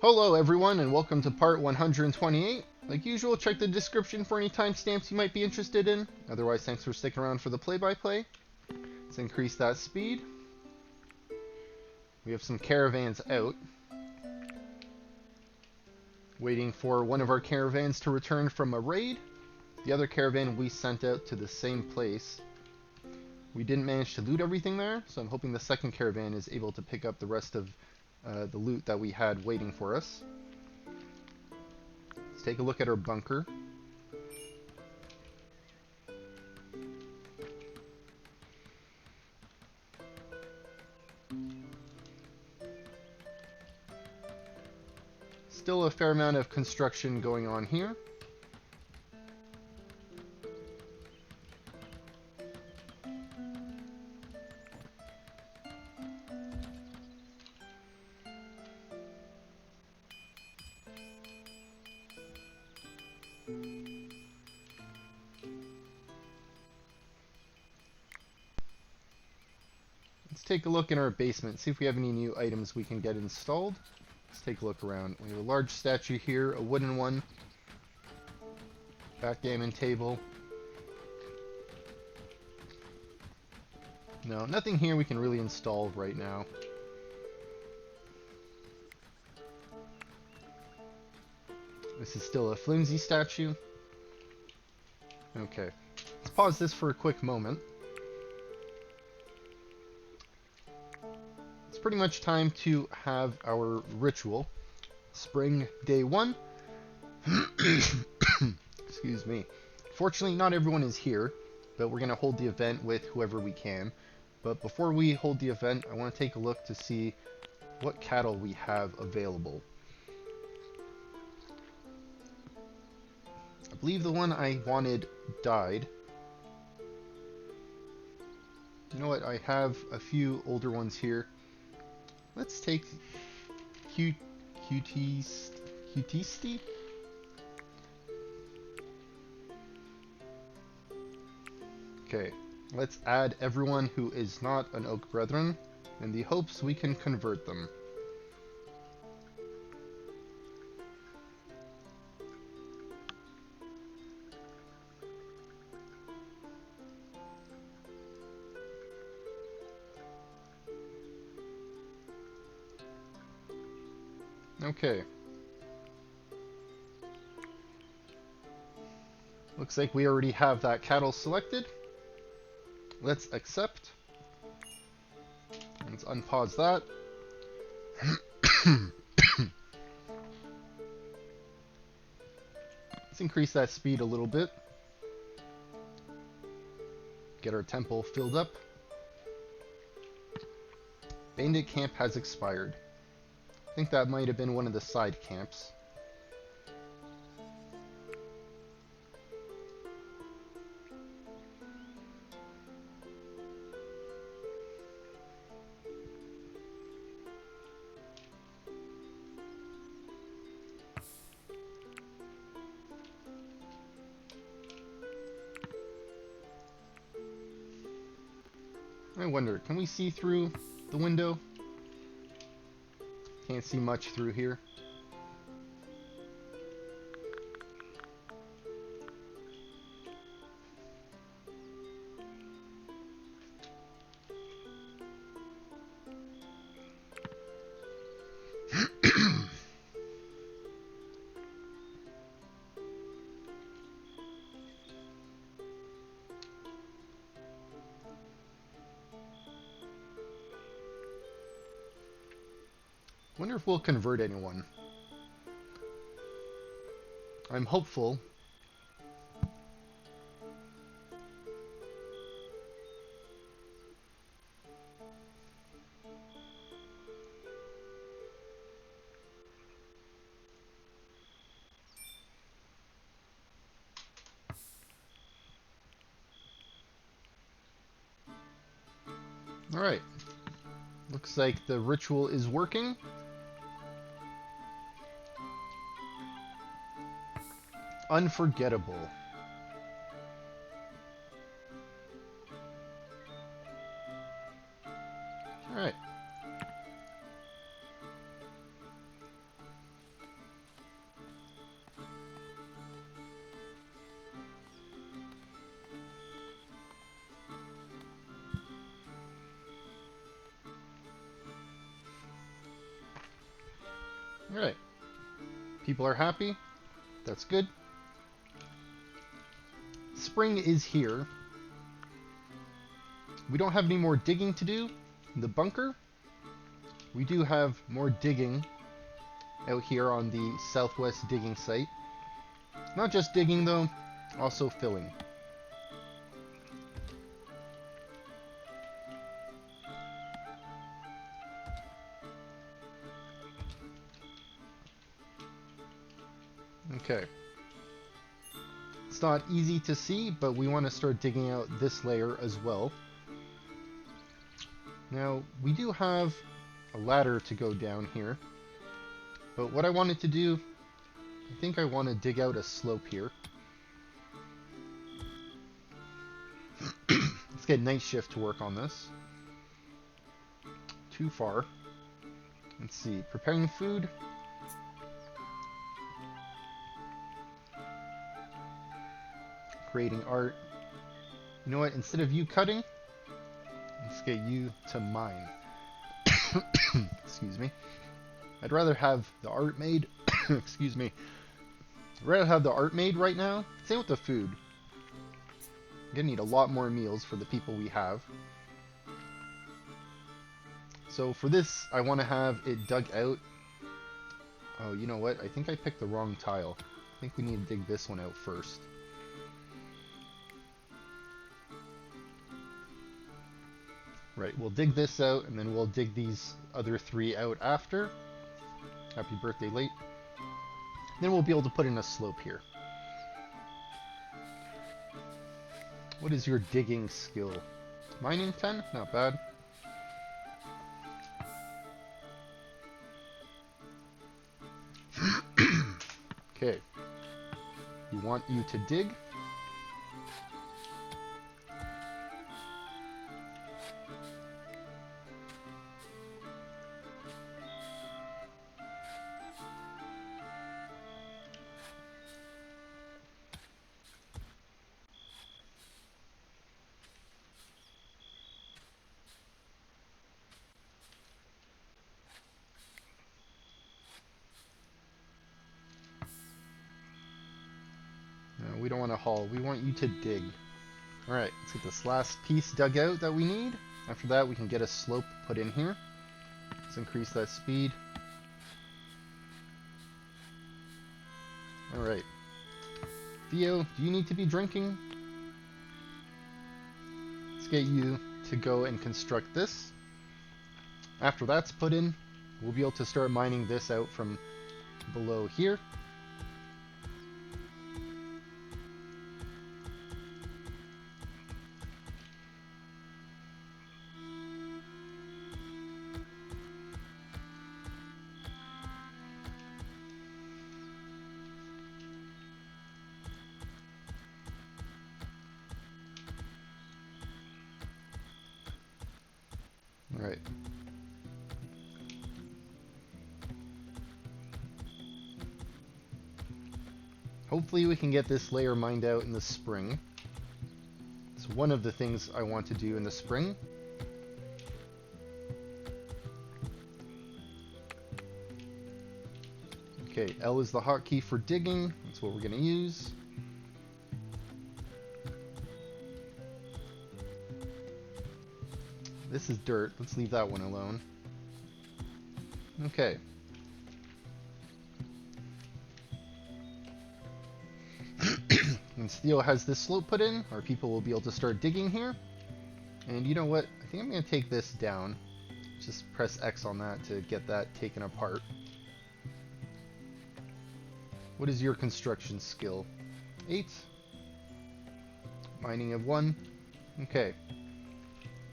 Hello everyone and welcome to part 128. Like usual, check the description for any timestamps you might be interested in. Otherwise, thanks for sticking around for the play-by-play. Let's increase that speed. We have some caravans out, waiting for one of our caravans to return from a raid. The other caravan we sent out to the same place. We didn't manage to loot everything there, so I'm hoping the second caravan is able to pick up the rest of the loot that we had waiting for us. Let's take a look at our bunker. Still a fair amount of construction going on here. Let's take a look in our basement, see if we have any new items we can get installed. Let's take a look around. We have a large statue here, a wooden one, backgammon table. No, nothing here we can really install right now. This is still a flimsy statue. Okay, let's pause this for a quick moment. It's pretty much time to have our ritual. Spring day 1. Excuse me. Fortunately, not everyone is here, but we're going to hold the event with whoever we can. But before we hold the event, I want to take a look to see what cattle we have available. I believe the one I wanted died. You know what? I have a few older ones here. Let's take Cutisti. Okay, let's add everyone who is not an Oak Brethren in the hopes we can convert them. Okay. Looks like we already have that cattle selected. Let's accept. Let's unpause that. Let's increase that speed a little bit. Get our temple filled up. Bandit camp has expired. I think that might have been one of the side camps. I wonder, can we see through the window? Can't see much through here. Wonder if we'll convert anyone. I'm hopeful. Alright. Looks like the ritual is working. Unforgettable. Alright. Alright. People are happy. That's good. Spring is here. We don't have any more digging to do in the bunker. We do have more digging out here on the southwest digging site. Not just digging though, also filling. Okay. It's not easy to see, but we want to start digging out this layer as well. Now, we do have a ladder to go down here, but what I wanted to do, I think I want to dig out a slope here. Let's get Night Shift to work on this. Too far. Let's see, preparing food. Creating art. You know what, instead of you cutting, let's get you to mine. Excuse me. I'd rather have the art made. Excuse me. I'd rather have the art made right now. Same with the food. We're gonna need a lot more meals for the people we have. So for this, I want to have it dug out. Oh, you know what? I think I picked the wrong tile. I think we need to dig this one out first. Right, we'll dig this out, and then we'll dig these other three out after. Happy birthday late. Then we'll be able to put in a slope here. What is your digging skill? Mining 10? Not bad. Okay. We want you to dig. We don't want to haul. We want you to dig. Alright, let's get this last piece dug out that we need. After that, we can get a slope put in here. Let's increase that speed. Alright. Theo, do you need to be drinking? Let's get you to go and construct this. After that's put in, we'll be able to start mining this out from below here. Alright. Hopefully we can get this layer mined out in the spring. It's one of the things I want to do in the spring. Okay, L is the hotkey for digging. That's what we're going to use. This is dirt. Let's leave that one alone. Okay. Once Theo has this slope put in, our people will be able to start digging here. And you know what? I think I'm going to take this down. Just press X on that to get that taken apart. What is your construction skill? 8. Mining of 1. Okay.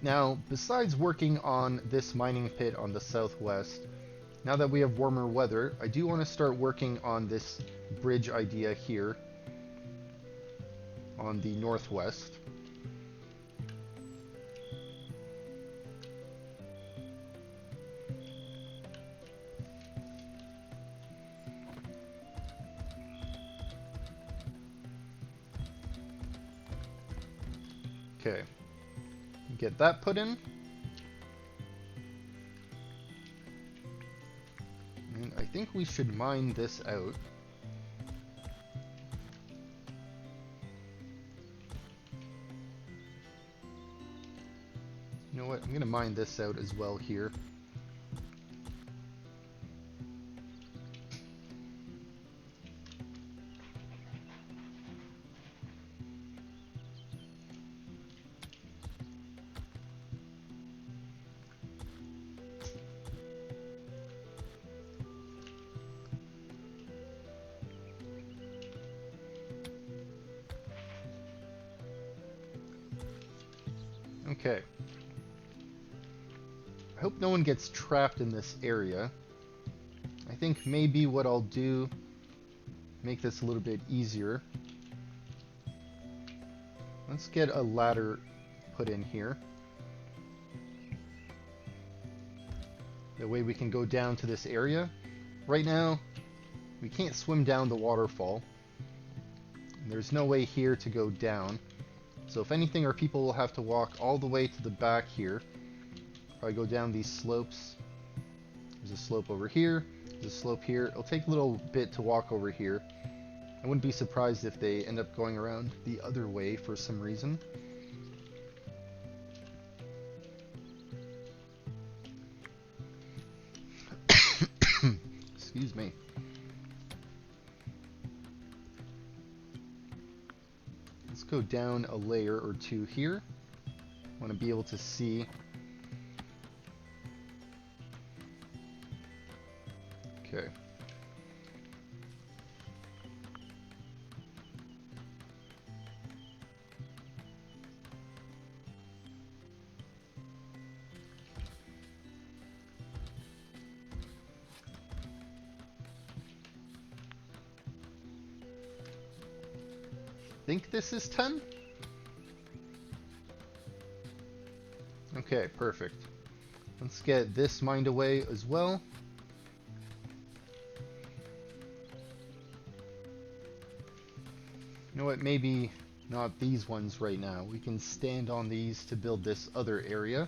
Now, besides working on this mining pit on the southwest, now that we have warmer weather, I do want to start working on this bridge idea here on the northwest. Okay. Get that put in. And I think we should mine this out. You know what? I'm gonna mine this out as well here. Okay. I hope no one gets trapped in this area. I think maybe what I'll do, make this a little bit easier. Let's get a ladder put in here. That way we can go down to this area. Right now, we can't swim down the waterfall. There's no way here to go down. So if anything, our people will have to walk all the way to the back here. Probably go down these slopes. There's a slope over here. There's a slope here. It'll take a little bit to walk over here. I wouldn't be surprised if they end up going around the other way for some reason. Excuse me. Let's go down a layer or two here. I want to be able to see. Okay. I think this is 10? Okay, perfect. Let's get this mined away as well. You know what, maybe not these ones right now. We can stand on these to build this other area.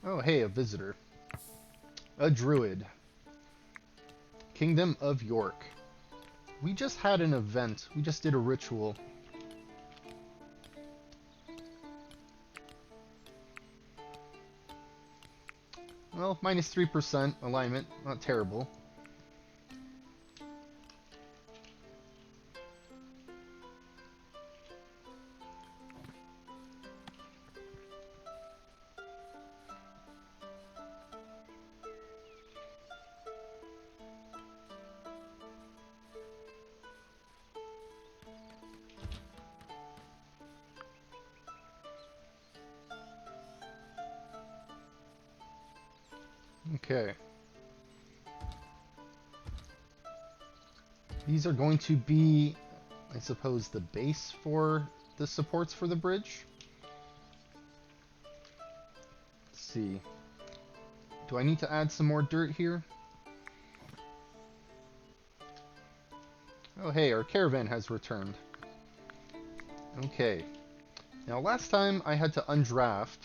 Oh, hey, a visitor. A druid. Kingdom of York. We just had an event. We just did a ritual. Well, minus 3% alignment. Not terrible. Okay. These are going to be, I suppose, the base for the supports for the bridge. Let's see. Do I need to add some more dirt here? Oh, hey, our caravan has returned. Okay. Now, last time I had to undraft,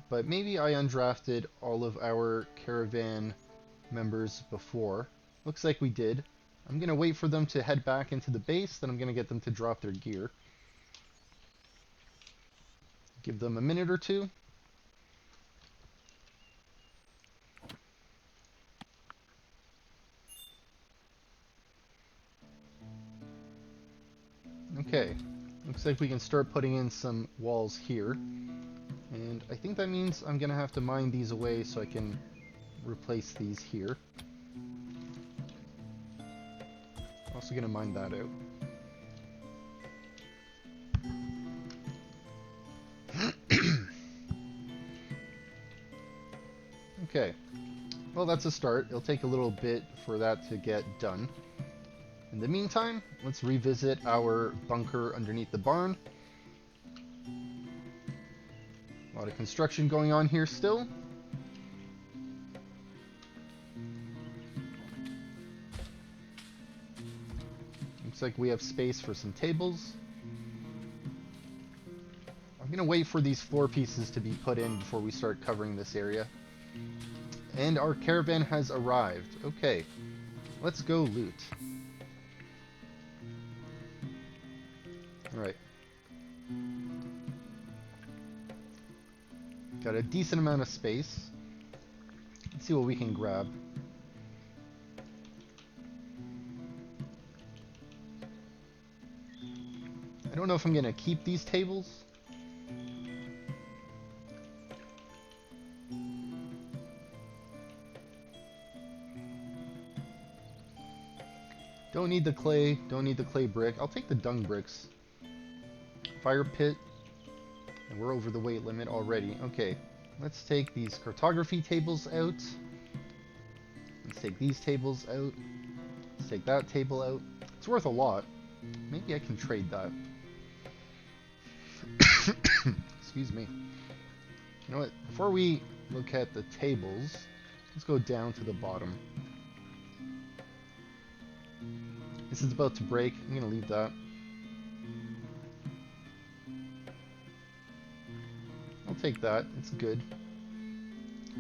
but maybe I undrafted all of our caravan members before. Looks like we did. I'm going to wait for them to head back into the base, then I'm going to get them to drop their gear. Give them a minute or two. Okay, looks like we can start putting in some walls here. And I think that means I'm going to have to mine these away so I can replace these here. Also going to mine that out. Okay, well that's a start. It'll take a little bit for that to get done. In the meantime, let's revisit our bunker underneath the barn. A lot of construction going on here still. Looks like we have space for some tables. I'm going to wait for these floor pieces to be put in before we start covering this area. And our caravan has arrived. Okay, let's go loot. Alright. Got a decent amount of space. Let's see what we can grab. I don't know if I'm going to keep these tables. Don't need the clay, don't need the clay brick. I'll take the dung bricks. Fire pit. And we're over the weight limit already. Okay, let's take these cartography tables out. Let's take these tables out. Let's take that table out. It's worth a lot. Maybe I can trade that. Excuse me. You know what? Before we look at the tables, let's go down to the bottom. This is about to break. I'm going to leave that. I'll take that. It's good.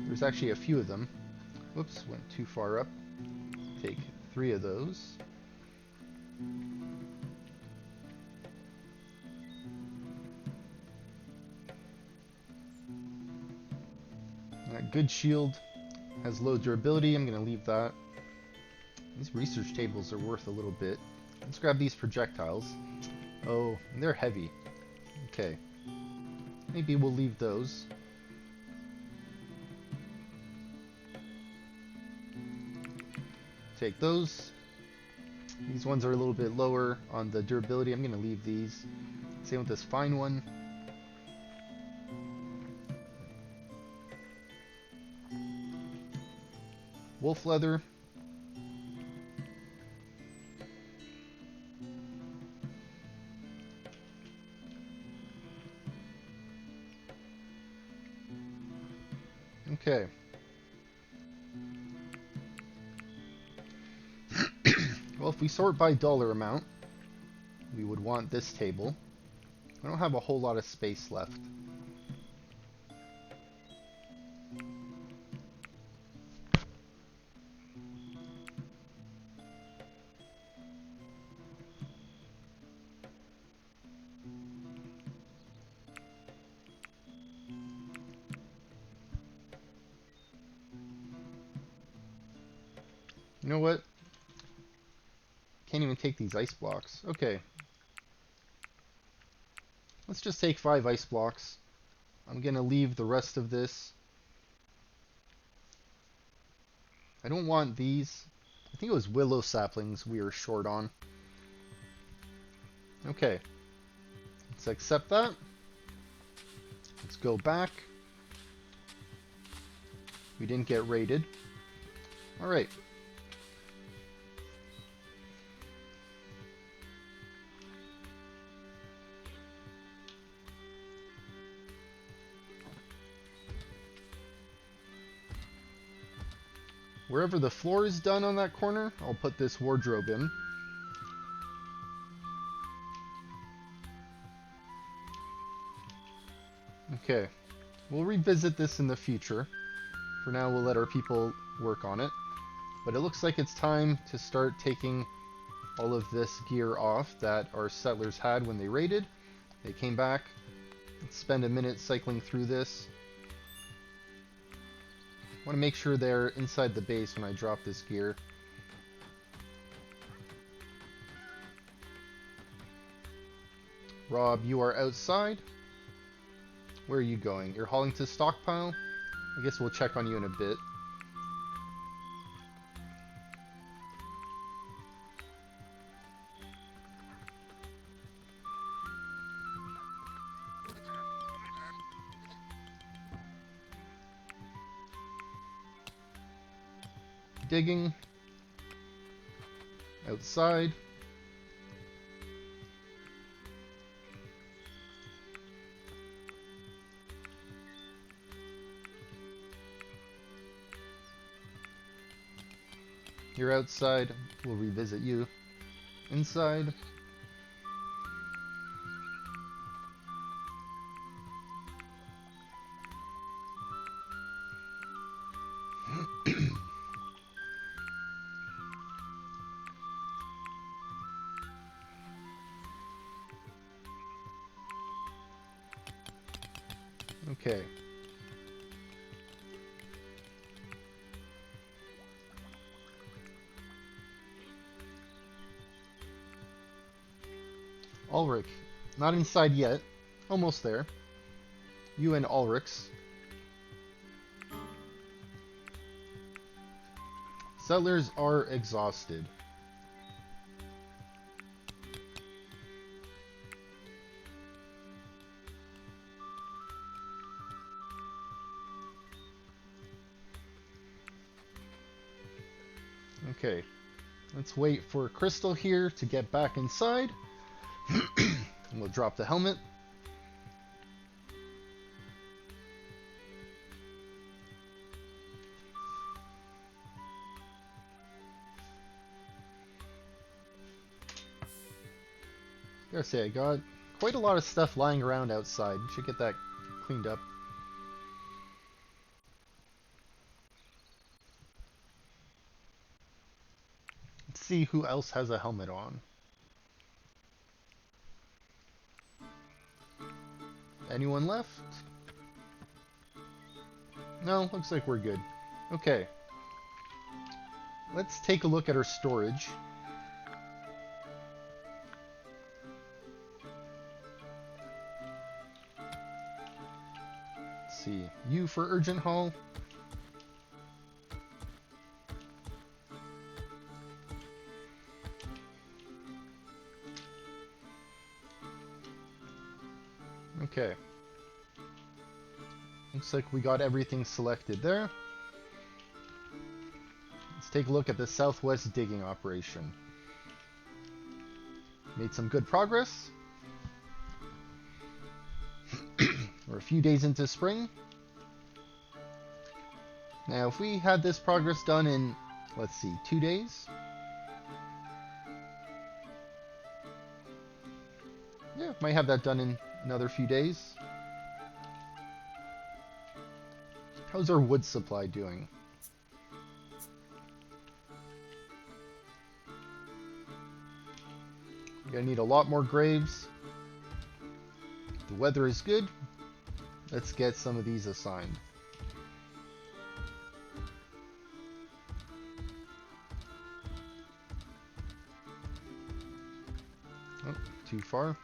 There's actually a few of them. Whoops, went too far up. Take 3 of those. That good shield has low durability. I'm going to leave that. These research tables are worth a little bit. Let's grab these projectiles. Oh, they're heavy. Okay. Maybe we'll leave those. Take those. These ones are a little bit lower on the durability. I'm going to leave these. Same with this fine one. Wolf leather. Okay. Well, if we sort by dollar amount, we would want this table. I don't have a whole lot of space left. You know what? Can't even take these ice blocks. Okay. Let's just take 5 ice blocks. I'm gonna leave the rest of this. I don't want these. I think it was willow saplings we were short on. Okay. Let's accept that. Let's go back. We didn't get raided. Alright. Wherever the floor is done on that corner, I'll put this wardrobe in. Okay. We'll revisit this in the future. For now, we'll let our people work on it. But it looks like it's time to start taking all of this gear off that our settlers had when they raided. They came back. Let's spend a minute cycling through this. I want to make sure they're inside the base when I drop this gear. Rob, you are outside. Where are you going? You're hauling to stockpile? I guess we'll check on you in a bit. Digging. Outside. You're outside. We'll revisit you inside. Okay. Ulrich. Not inside yet. Almost there. You and Ulrich's. Settlers are exhausted. Okay, let's wait for Crystal here to get back inside. And we'll drop the helmet. Gotta say, I got quite a lot of stuff lying around outside. Should get that cleaned up. Let's see who else has a helmet on. Anyone left? No, looks like we're good. Okay. Let's take a look at our storage. Let's see. U for urgent haul. Okay. Looks like we got everything selected there. Let's take a look at the southwest digging operation. Made some good progress. We're a few days into spring. Now, if we had this progress done in, let's see, 2 days? Yeah, might have that done in another few days. How's our wood supply doing? We're gonna need a lot more graves. The weather is good. Let's get some of these assigned. Oh, too far.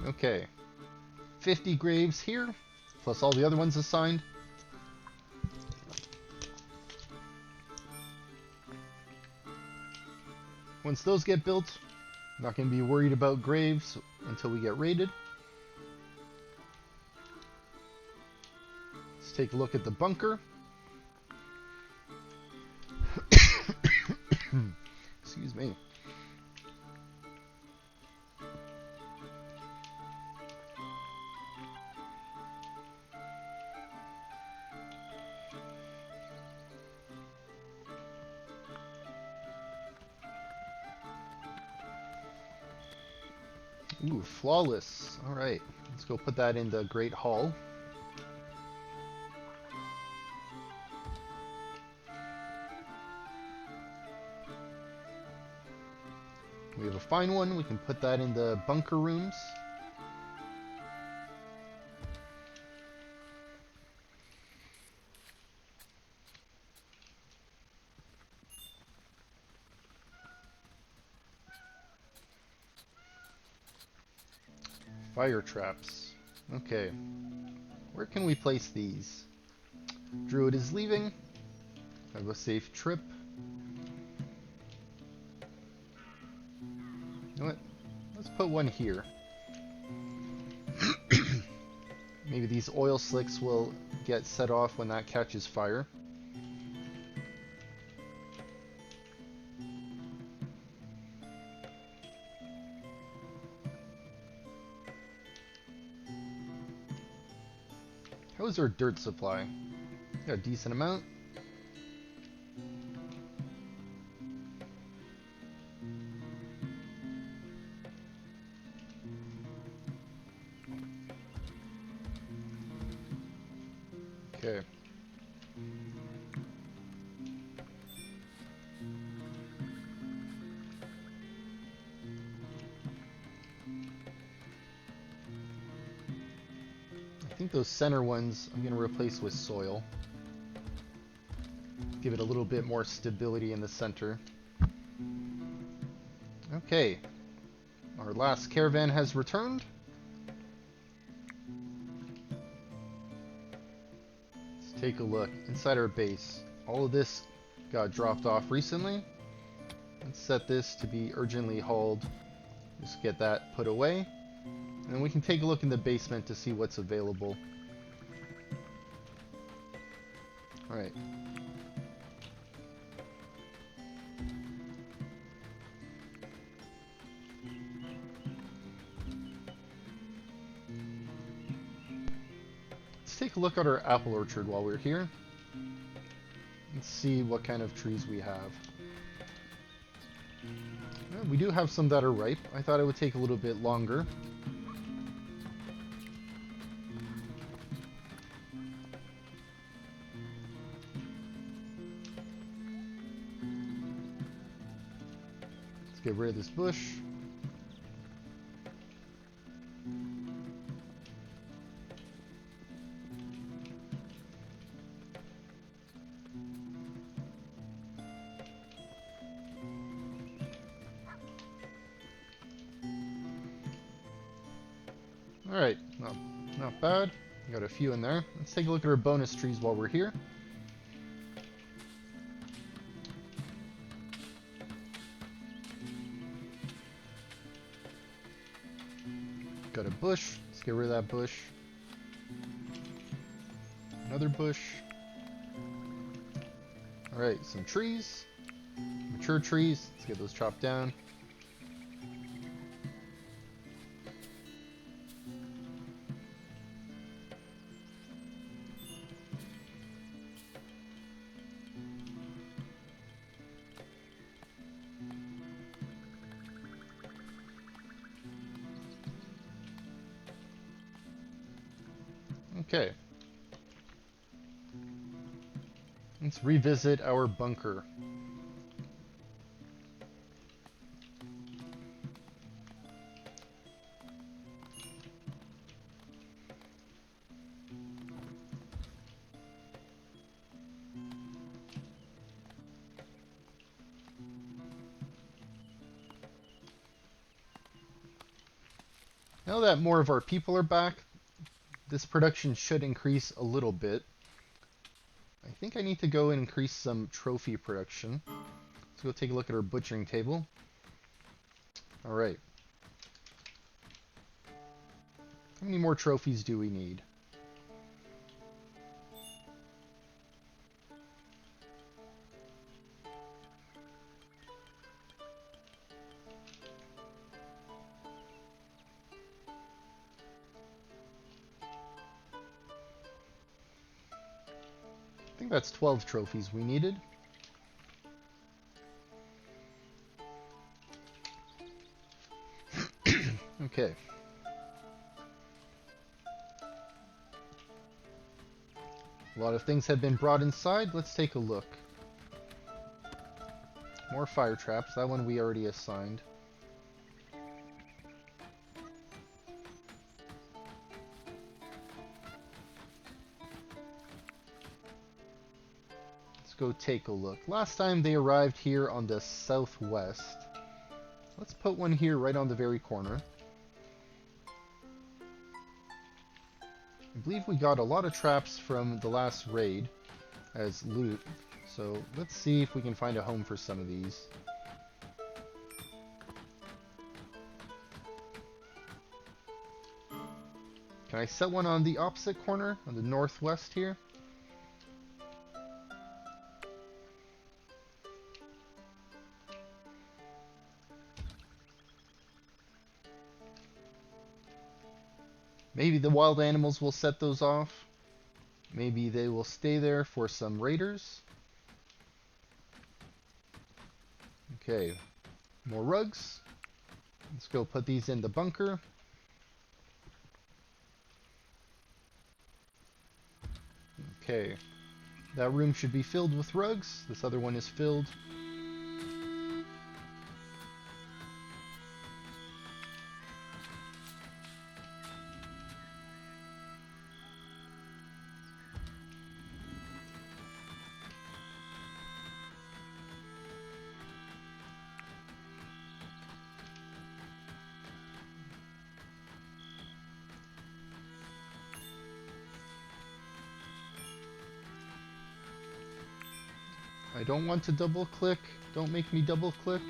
Okay, 50 graves here, plus all the other ones assigned. Once those get built, I'm not going to be worried about graves until we get raided. Let's take a look at the bunker. Excuse me. Ooh, flawless. Alright, let's go put that in the Great Hall. We have a fine one, we can put that in the bunker rooms. Fire traps. Okay. Where can we place these? Druid is leaving. Have a safe trip. You know what? Let's put one here. Maybe these oil slicks will get set off when that catches fire. How is our dirt supply? Got a decent amount. Okay. I think those center ones I'm going to replace with soil. Give it a little bit more stability in the center. Okay. Our last caravan has returned. Let's take a look inside our base. All of this got dropped off recently. Let's set this to be urgently hauled. Just get that put away. And then we can take a look in the basement to see what's available. Alright. Let's take a look at our apple orchard while we're here. Let's see what kind of trees we have. Well, we do have some that are ripe. I thought it would take a little bit longer. Let's get rid of this bush. Alright, not bad. Got a few in there. Let's take a look at our bonus trees while we're here. Got a bush. Let's get rid of that bush. Another bush. Alright, some trees. Mature trees. Let's get those chopped down. Okay. Let's revisit our bunker. Now that more of our people are back, this production should increase a little bit. I think I need to go and increase some trophy production. Let's go take a look at our butchering table. Alright. How many more trophies do we need? I think that's 12 trophies we needed. Okay. A lot of things have been brought inside. Let's take a look. More fire traps. That one we already assigned. Let's go take a look. Last time they arrived here on the southwest. Let's put one here right on the very corner. I believe we got a lot of traps from the last raid as loot. So let's see if we can find a home for some of these. Can I set one on the opposite corner, on the northwest here? Maybe the wild animals will set those off. Maybe they will stay there for some raiders. Okay, more rugs. Let's go put these in the bunker. Okay, that room should be filled with rugs. This other one is filled. I don't want to double click. Don't make me double click.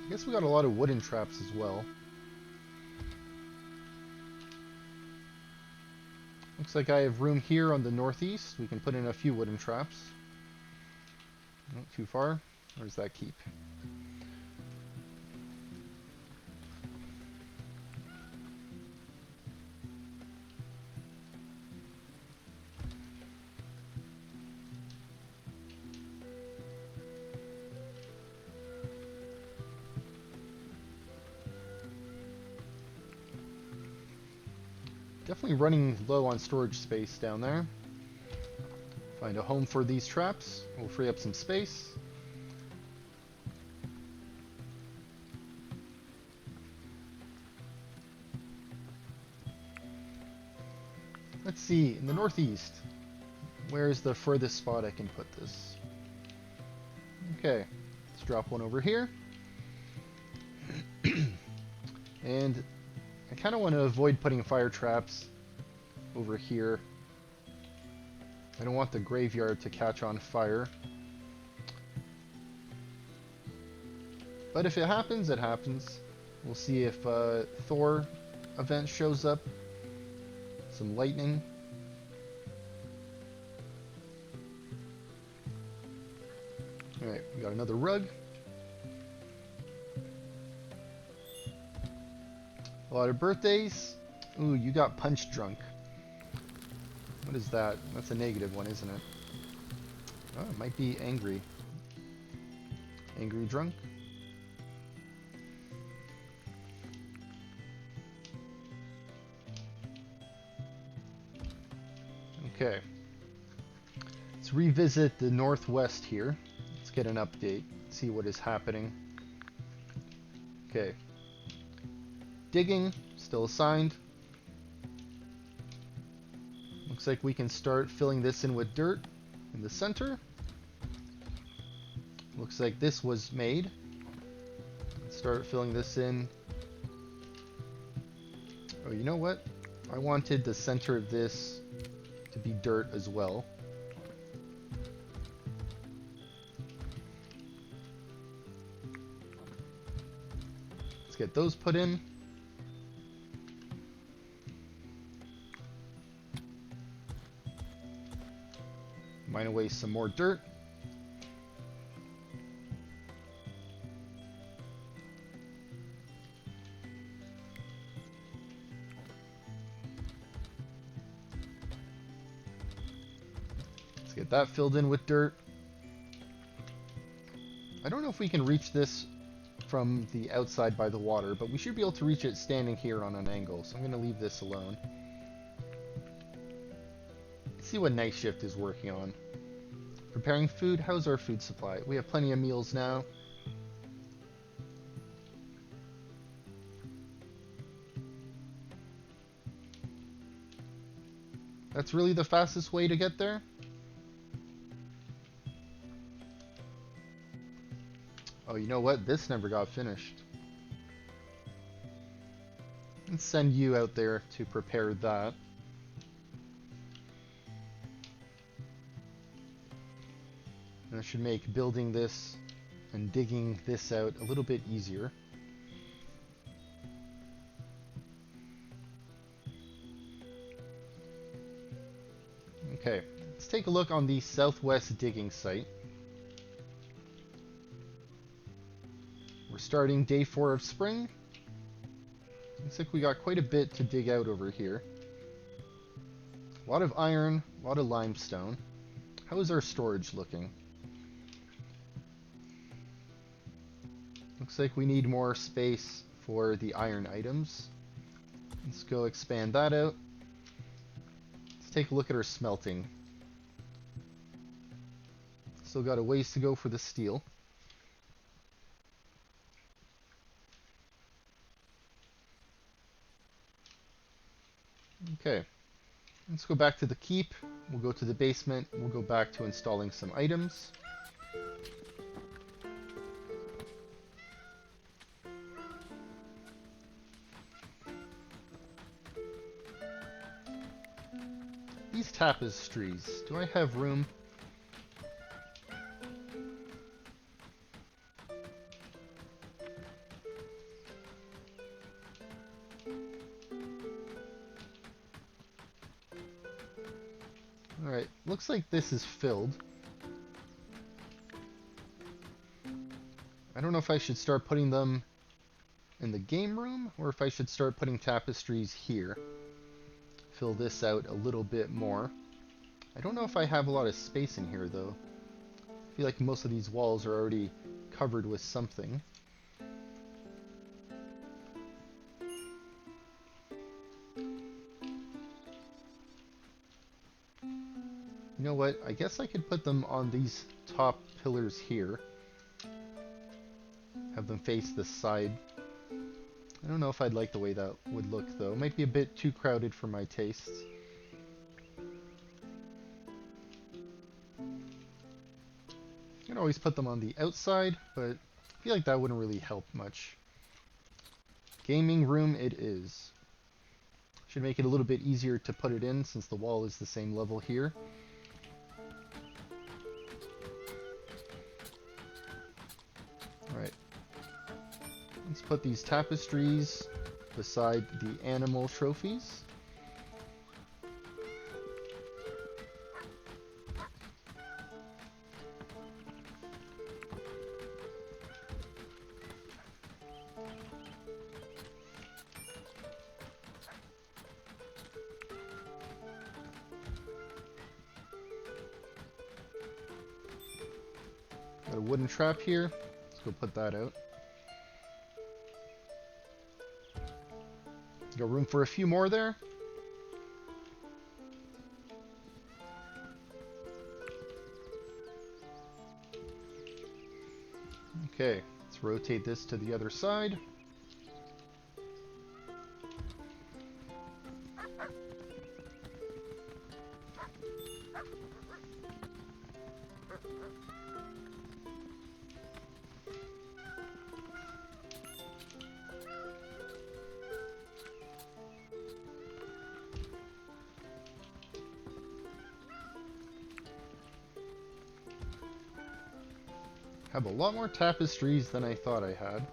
I guess we got a lot of wooden traps as well. Looks like I have room here on the northeast. We can put in a few wooden traps. Not too far. Where does that keep? Definitely running low on storage space down there. Find a home for these traps. We'll free up some space. Let's see, in the northeast, where's the furthest spot I can put this? Okay, let's drop one over here. And I kind of want to avoid putting fire traps over here. I don't want the graveyard to catch on fire. But if it happens, it happens. We'll see if Thor event shows up. Some lightning. Alright, we got another rug. A lot of birthdays. Ooh, you got punch drunk. What is that? That's a negative one, isn't it? Oh, it might be angry. Angry drunk? Okay. Let's revisit the northwest here. Let's get an update. See what is happening. Okay. Digging, still assigned. Looks like we can start filling this in with dirt in the center. Looks like this was made. Let's start filling this in. Oh, you know what? I wanted the center of this to be dirt as well. Let's get those put in. Mine away some more dirt. Let's get that filled in with dirt. I don't know if we can reach this from the outside by the water, but we should be able to reach it standing here on an angle, so I'm going to leave this alone. See what Night Shift is working on. Preparing food. How's our food supply? We have plenty of meals now. That's really the fastest way to get there? Oh, you know what? This never got finished. Let's send you out there to prepare that. And that should make building this and digging this out a little bit easier. Okay, let's take a look on the southwest digging site. We're starting day 4 of spring. Looks like we got quite a bit to dig out over here. A lot of iron, a lot of limestone. How is our storage looking? Looks like we need more space for the iron items. Let's go expand that out. Let's take a look at our smelting. Still got a ways to go for the steel. Okay, let's go back to the keep. We'll go to the basement. We'll go back to installing some items. These tapestries, do I have room? Alright, looks like this is filled. I don't know if I should start putting them in the game room, or if I should start putting tapestries here. Fill this out a little bit more. I don't know if I have a lot of space in here, though. I feel like most of these walls are already covered with something. You know what? I guess I could put them on these top pillars here. Have them face the side. I don't know if I'd like the way that would look, though. It might be a bit too crowded for my tastes. You can always put them on the outside, but I feel like that wouldn't really help much. Gaming room it is. Should make it a little bit easier to put it in since the wall is the same level here. Alright. Let's put these tapestries beside the animal trophies. Got a wooden trap here. Let's go put that out. Got room for a few more there. Okay, let's rotate this to the other side. Have a lot more tapestries than I thought I had.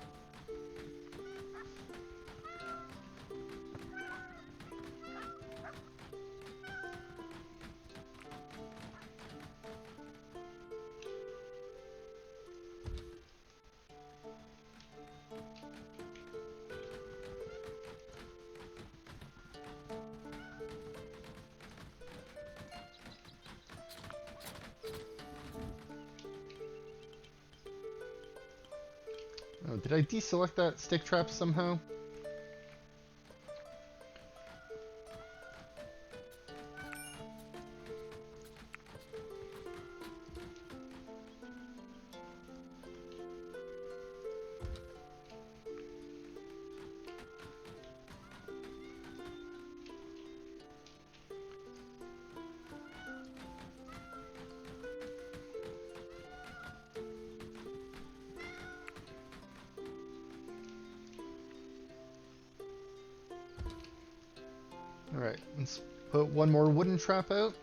Oh, did I deselect that stick trap somehow? Alright, let's put one more wooden trap out.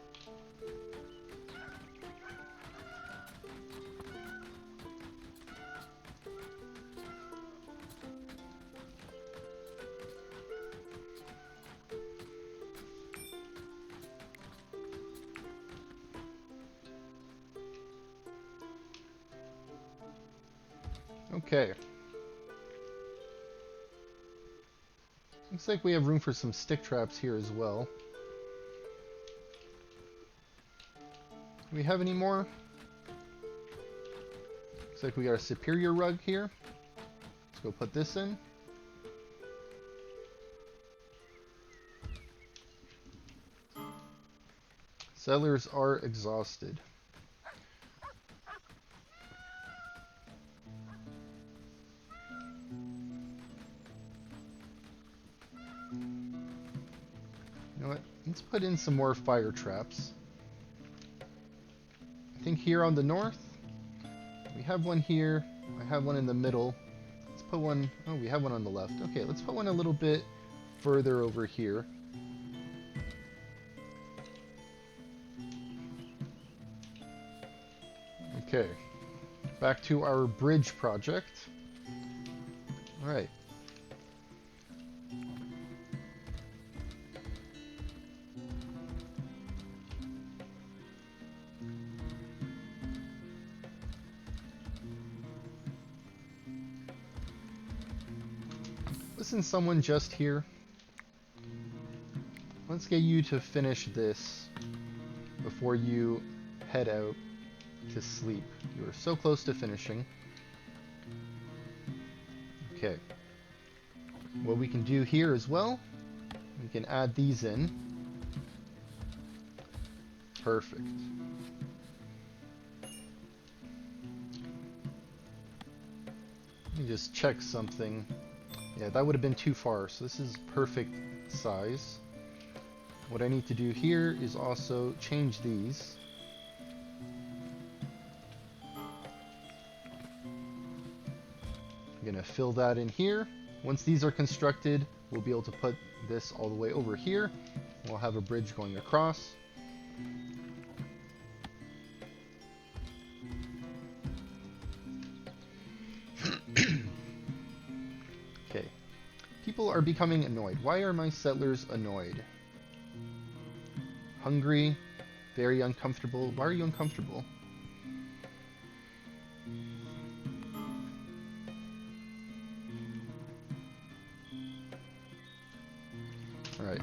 Okay. Looks like we have room for some stick traps here as well. Do we have any more? Looks like we got a superior rug here. Let's go put this in. Settlers are exhausted. You know what? Let's put in some more fire traps. I think here on the north, we have one here. I have one in the middle. Let's put one... Oh, we have one on the left. Okay, let's put one a little bit further over here. Okay, back to our bridge project. Alright. Listen, someone just here. Let's get you to finish this before you head out to sleep. You are so close to finishing. Okay. What we can do here as well, we can add these in. Perfect. Let me just check something. Yeah, that would have been too far, so this is perfect size. What I need to do here is also change these. I'm gonna fill that in here. Once these are constructed, we'll be able to put this all the way over here. We'll have a bridge going across. Okay. People are becoming annoyed. Why are my settlers annoyed? Hungry, very uncomfortable. Why are you uncomfortable? Alright,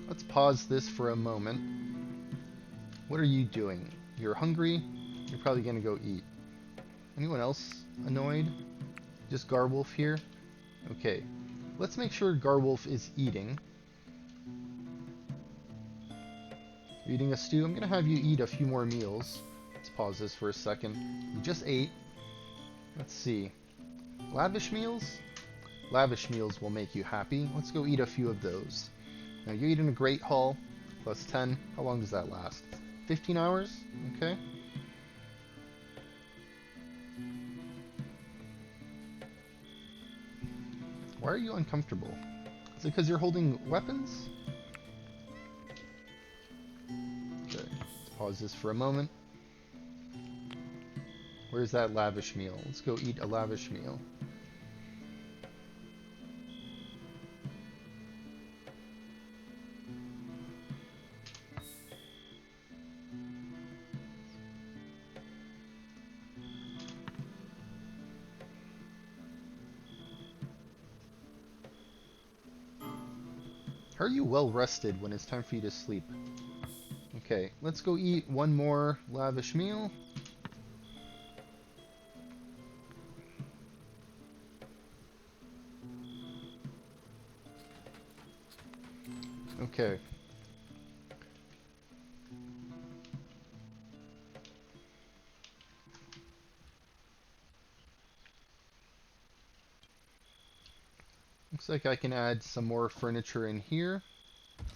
let's pause this for a moment. What are you doing? You're hungry? You're probably gonna go eat. Anyone else annoyed? Just Garwolf here? Okay, let's make sure Garwolf is eating. You're eating a stew? I'm gonna have you eat a few more meals. Let's pause this for a second. You just ate. Let's see. Lavish meals? Lavish meals will make you happy. Let's go eat a few of those. Now you're eating a great haul, plus 10. How long does that last? 15 hours? Okay. Why are you uncomfortable? Is it because you're holding weapons? Okay, let's pause this for a moment. Where's that lavish meal? Let's go eat a lavish meal. Are you well rested when it's time for you to sleep? Okay, let's go eat one more lavish meal. Okay. Looks like I can add some more furniture in here,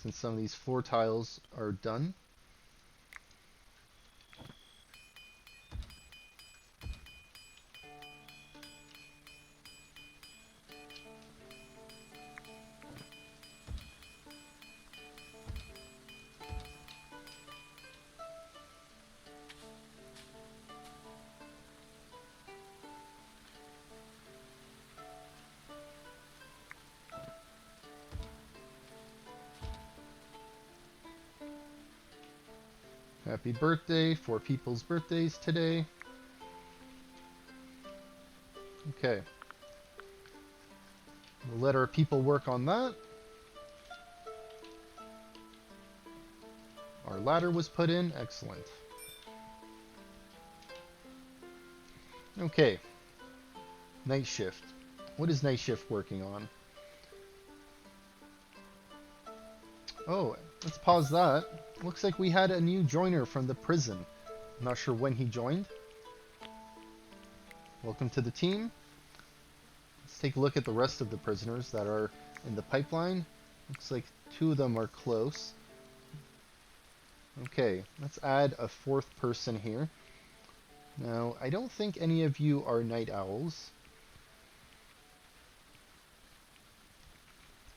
since some of these floor tiles are done. Happy birthday for people's birthdays today. Okay. We'll let our people work on that. Our ladder was put in. Excellent. Okay. Night shift. What is night shift working on? Oh, let's pause that. Looks like we had a new joiner from the prison. I'm not sure when he joined. Welcome to the team. Let's take a look at the rest of the prisoners that are in the pipeline. Looks like 2 of them are close. Okay, let's add a 4th person here. Now, I don't think any of you are night owls.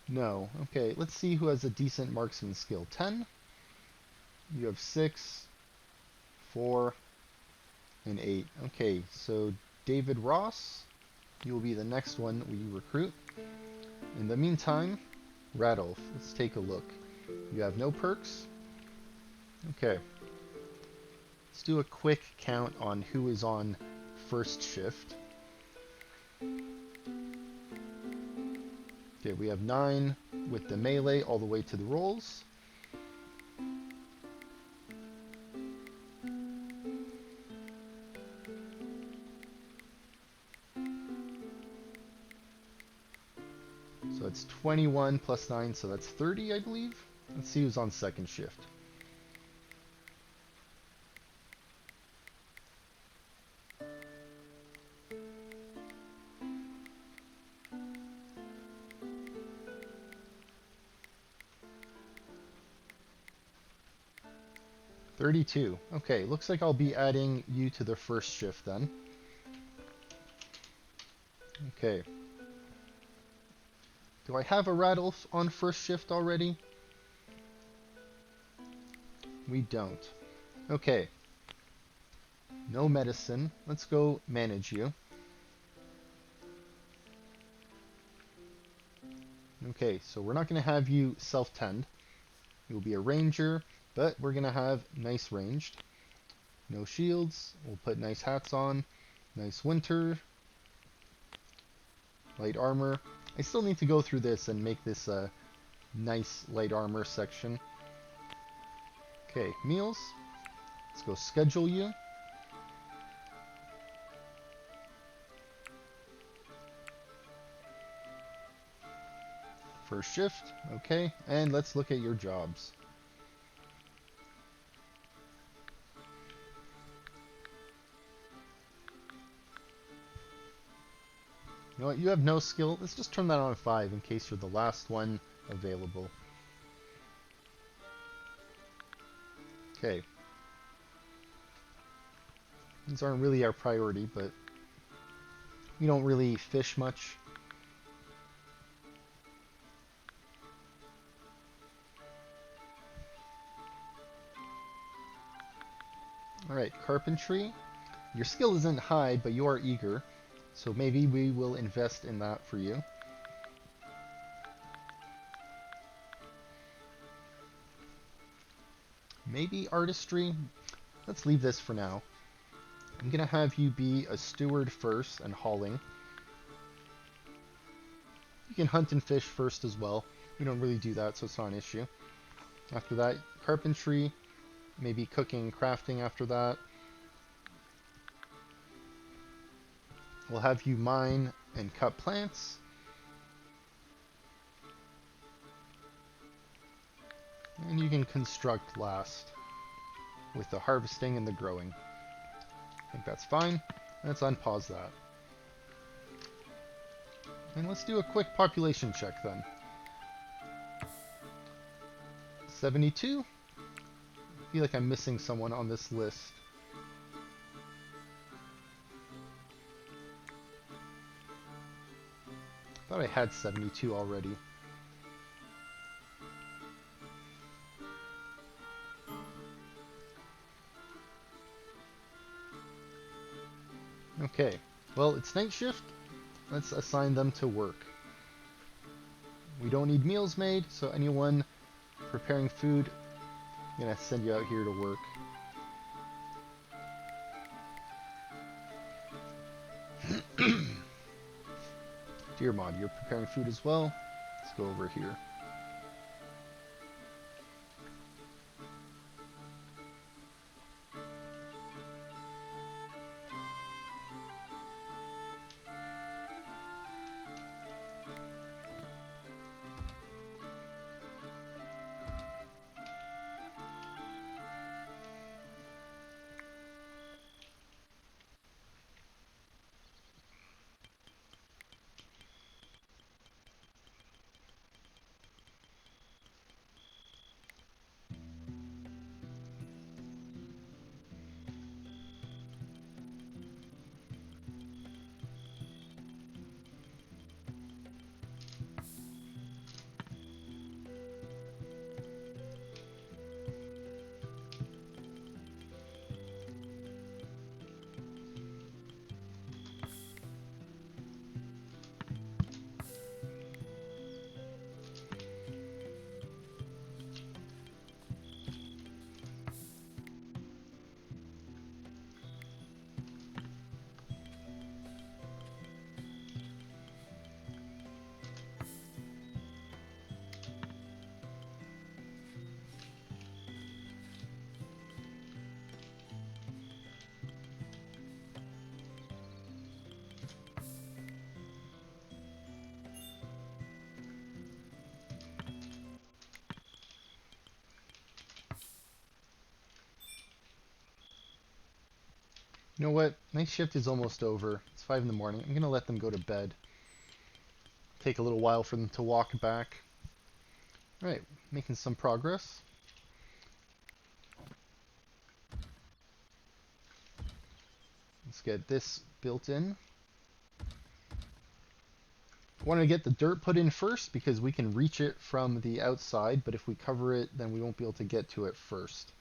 No. Okay, let's see who has a decent marksman skill. 10. You have 6, 4, and 8. Okay, so David Ross, you will be the next one we recruit. In the meantime, Radulph, let's take a look. You have no perks. Okay. Let's do a quick count on who is on first shift. Okay, we have 9 with the melee all the way to the rolls. So it's 21 plus 9, so that's 30, I believe. Let's see who's on second shift. $32. Okay, looks like I'll be adding you to the first shift then. Okay. Do I have a Radulph on first shift already? We don't. Okay. No medicine. Let's go manage you. Okay, so we're not going to have you self-tend. You'll be a ranger, but we're going to have nice ranged. No shields. We'll put nice hats on. Nice winter. Light armor. I still need to go through this and make this a nice light armor section. Okay, meals. Let's go schedule you. First shift, okay, and let's look at your jobs. You know what, you have no skill. Let's just turn that on 5 in case you're the last one available. Okay. These aren't really our priority, but we don't really fish much. Alright, carpentry. Your skill isn't high, but you are eager, so maybe we will invest in that for you. Maybe artistry. Let's leave this for now. I'm gonna have you be a steward first and hauling. You can hunt and fish first as well. We don't really do that, so it's not an issue. After that, carpentry, maybe cooking and crafting after that. We'll have you mine and cut plants. And you can construct last with the harvesting and the growing. I think that's fine. Let's unpause that. And let's do a quick population check then. 72? I feel like I'm missing someone on this list. I thought I had 72 already. Okay, well, it's night shift. Let's assign them to work. We don't need meals made, so anyone preparing food, I'm gonna send you out here to work. Dear Mod, you're preparing food as well. Let's go over here. You know what? My shift is almost over. It's 5 in the morning. I'm gonna let them go to bed. Take a little while for them to walk back. Alright, making some progress. Let's get this built in. I want to get the dirt put in first because we can reach it from the outside, but if we cover it, then we won't be able to get to it first.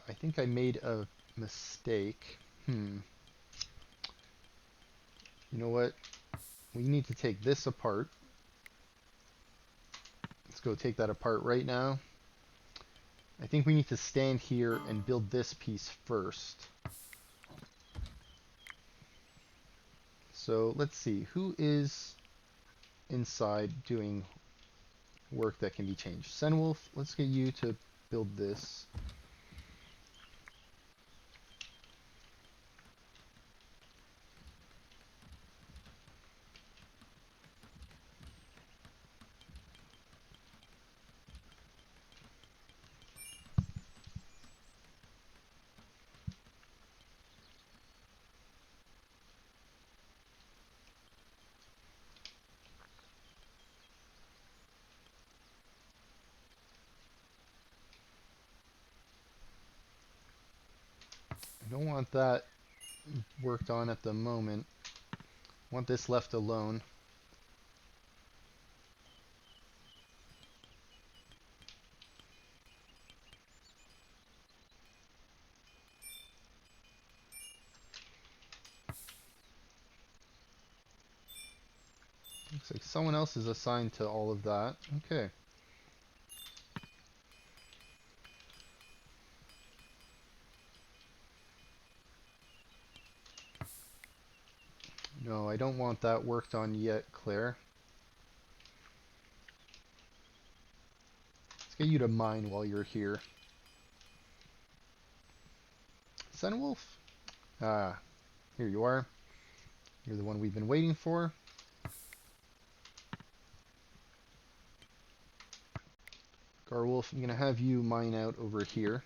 I think I made a mistake. You know what? We need to take this apart. Let's go take that apart right now. I think we need to stand here and build this piece first. So let's see, who is inside doing work that can be changed? Senwolf, let's get you to build this. I don't want that worked on at the moment. I want this left alone. Looks like someone else is assigned to all of that. Okay. No, I don't want that worked on yet, Claire. Let's get you to mine while you're here. Senwolf? Ah, here you are. You're the one we've been waiting for. Garwolf, I'm going to have you mine out over here.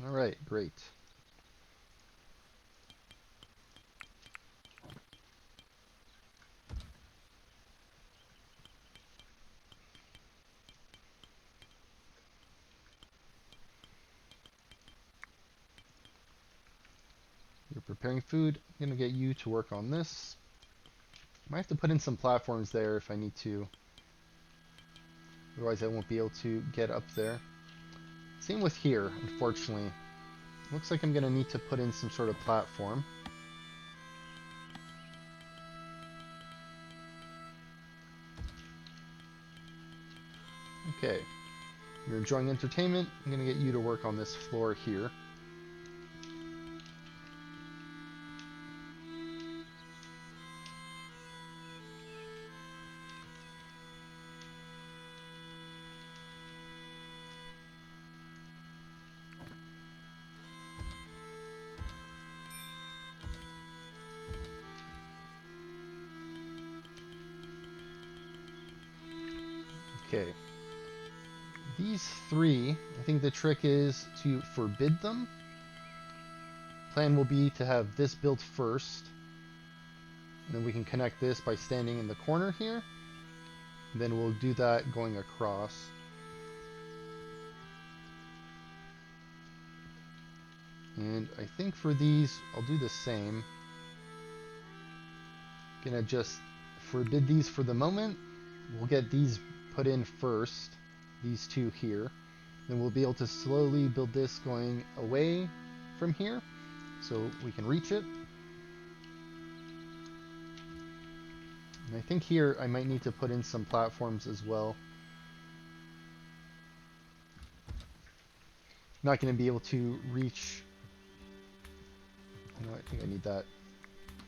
Alright, great. You're preparing food. I'm going to get you to work on this. Might have to put in some platforms there if I need to. Otherwise I won't be able to get up there. Same with here, unfortunately. Looks like I'm going to need to put in some sort of platform. Okay. You're enjoying entertainment. I'm going to get you to work on this floor here. Okay. These three, I think the trick is to forbid them. Plan will be to have this built first. And then we can connect this by standing in the corner here. And then we'll do that going across. And I think for these, I'll do the same. Gonna just forbid these for the moment. We'll get these put in first, these two here. Then we'll be able to slowly build this going away from here, so we can reach it. And I think here I might need to put in some platforms as well. Not going to be able to reach. No, I think I need that.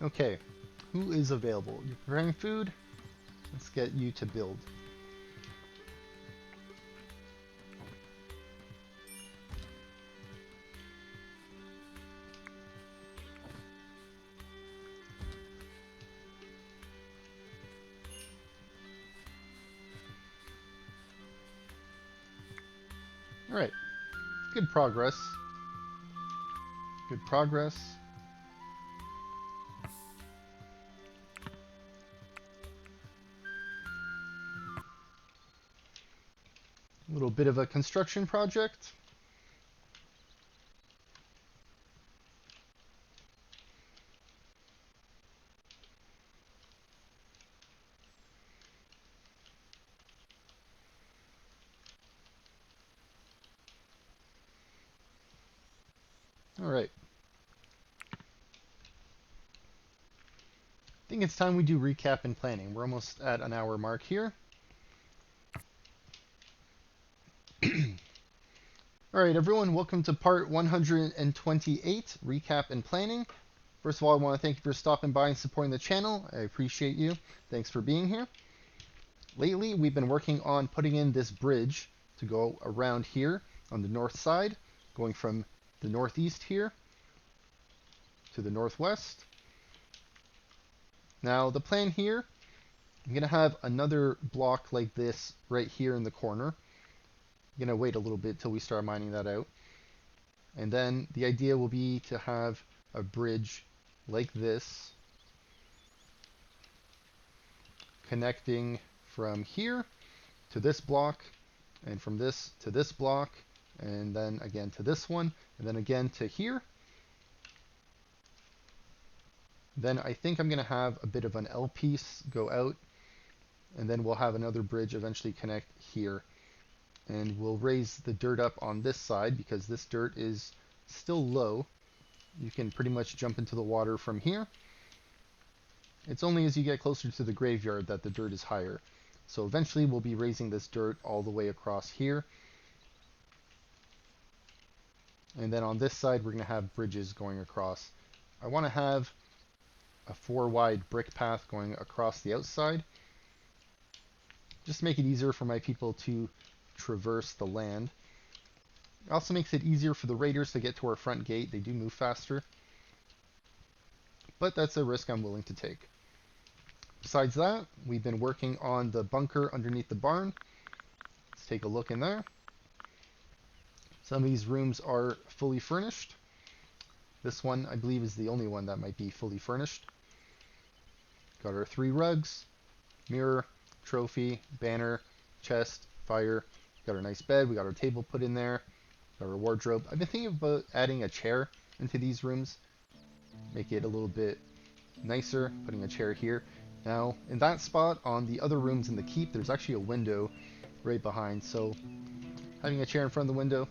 Okay, who is available? You're preparing food? Let's get you to build. Alright, good progress. Good progress. A little bit of a construction project. Alright. I think it's time we do recap and planning. We're almost at an hour mark here. Alright everyone, welcome to part 128, recap and planning. First of all, I want to thank you for stopping by and supporting the channel. I appreciate you. Thanks for being here. Lately, we've been working on putting in this bridge to go around here on the north side, going from the northeast here to the northwest. Now, the plan here, I'm going to have another block like this right here in the corner. I'm going to wait a little bit till we start mining that out. And then the idea will be to have a bridge like this connecting from here to this block, and from this to this block, and then again to this one, and then again to here. Then I think I'm going to have a bit of an L piece go out, and then we'll have another bridge eventually connect here. And we'll raise the dirt up on this side because this dirt is still low. You can pretty much jump into the water from here. It's only as you get closer to the graveyard that the dirt is higher. So eventually we'll be raising this dirt all the way across here. And then on this side we're going to have bridges going across. I want to have a 4-wide brick path going across the outside. Just to make it easier for my people to traverse the land. It also makes it easier for the raiders to get to our front gate. They do move faster. But that's a risk I'm willing to take. Besides that, we've been working on the bunker underneath the barn. Let's take a look in there. Some of these rooms are fully furnished. This one, I believe, is the only one that might be fully furnished. Got our 3 rugs, mirror, trophy, banner, chest, fire. Got our nice bed. We got our table put in there. Got our wardrobe. I've been thinking about adding a chair into these rooms. Make it a little bit nicer. Putting a chair here. Now, in that spot, on the other rooms in the keep, there's actually a window right behind, so having a chair in front of the window,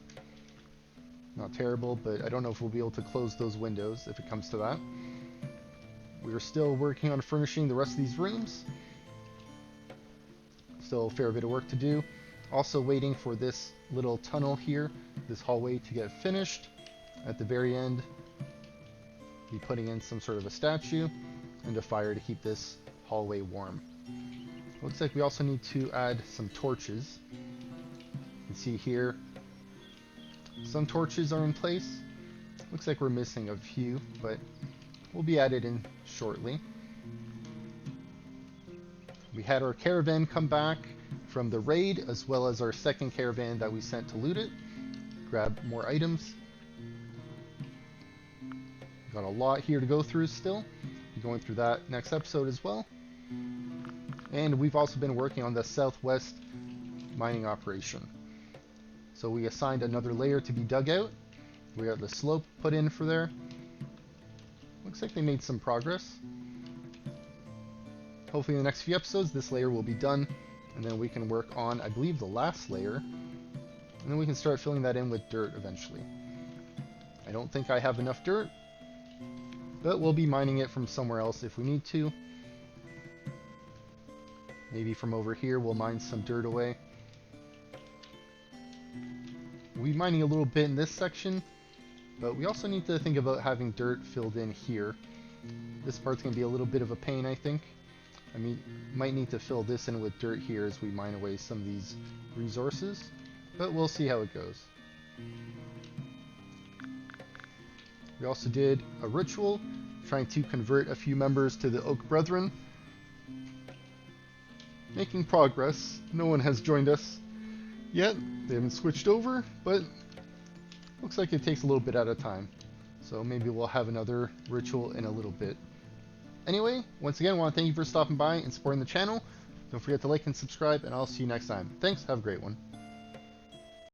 not terrible, but I don't know if we'll be able to close those windows if it comes to that. We are still working on furnishing the rest of these rooms. Still a fair bit of work to do. Also waiting for this little tunnel here, this hallway, to get finished. At the very end, be putting in some sort of a statue and a fire to keep this hallway warm. Looks like we also need to add some torches. You can see here, some torches are in place. Looks like we're missing a few, but will be added in shortly. We had our caravan come back from the raid, as well as our second caravan that we sent to loot it. Grab more items. Got a lot here to go through still. Be going through that next episode as well. And we've also been working on the southwest mining operation. So we assigned another layer to be dug out. We got the slope put in for there. Looks like they made some progress. Hopefully in the next few episodes this layer will be done, and then we can work on, I believe, the last layer, and then we can start filling that in with dirt eventually. I don't think I have enough dirt, but we'll be mining it from somewhere else if we need to. Maybe from over here we'll mine some dirt away. We'll be mining a little bit in this section, but we also need to think about having dirt filled in here. This part's going to be a little bit of a pain, I think. I mean, might need to fill this in with dirt here as we mine away some of these resources, but we'll see how it goes. We also did a ritual, trying to convert a few members to the Oak Brethren. Making progress. No one has joined us yet. They haven't switched over, but looks like it takes a little bit at a time. So maybe we'll have another ritual in a little bit. Anyway, once again, I want to thank you for stopping by and supporting the channel. Don't forget to like and subscribe, and I'll see you next time. Thanks, have a great one.